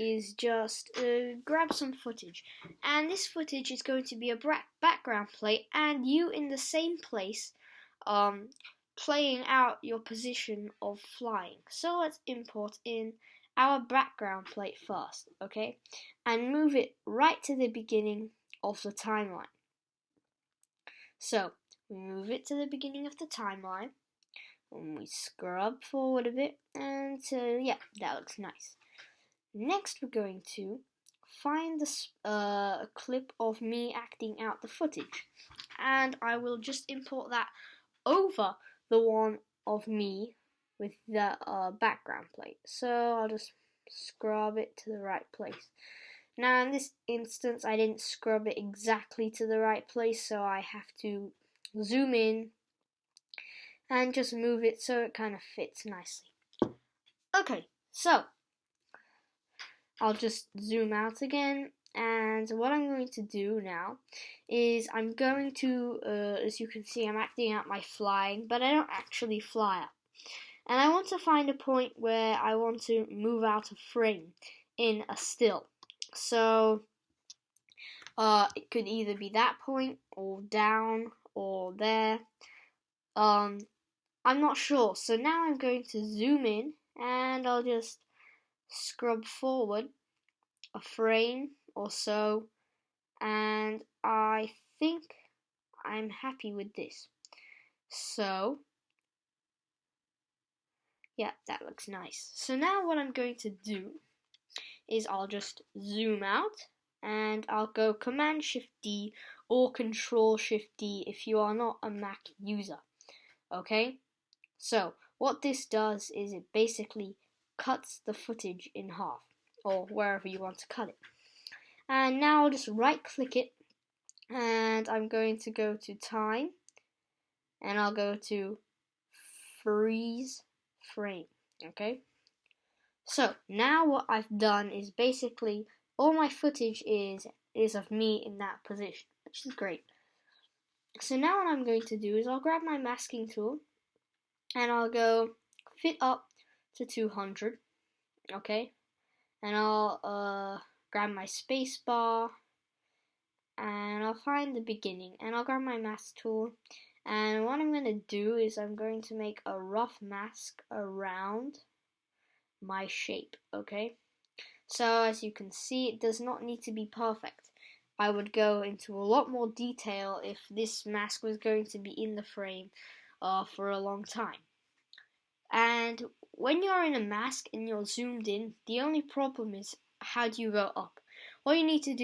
is just grab some footage, and this footage is going to be a background plate, and you in the same place, playing out your position of flying. So let's import in our background plate first, okay, and move it right to the beginning of the timeline. So we move it to the beginning of the timeline, and we scrub forward a bit, and yeah, that looks nice. Next, we're going to find a clip of me acting out the footage, and I will just import that over the one of me with the background plate. So I'll just scrub it to the right place. Now in this instance, I didn't scrub it exactly to the right place, so I have to zoom in and just move it so it kind of fits nicely. Okay, so I'll just zoom out again, and what I'm going to do now is I'm going to, as you can see, I'm acting out my flying, but I don't actually fly up. And I want to find a point where I want to move out of frame in a still. So it could either be that point, or down, or there. I'm not sure. So now I'm going to zoom in, and I'll just scrub forward a frame or so, and I think I'm happy with this. So yeah, that looks nice. So now what I'm going to do is I'll just zoom out, and I'll go Command Shift D or Control Shift D if you are not a Mac user. Okay? So what this does is it basically cuts the footage in half, or wherever you want to cut it. And now I'll just right click it, and I'm going to go to time, and I'll go to freeze frame. Okay, so now what I've done is basically all my footage is of me in that position, which is great. So now what I'm going to do is I'll grab my masking tool, and I'll go fit up to 200, okay, and I'll grab my space bar, and I'll find the beginning, and I'll grab my mask tool, and what I'm going to do is I'm going to make a rough mask around my shape, okay? So as you can see, it does not need to be perfect. I would go into a lot more detail if this mask was going to be in the frame for a long time. And when you're in a mask and you're zoomed in, the only problem is how do you go up? What you need to do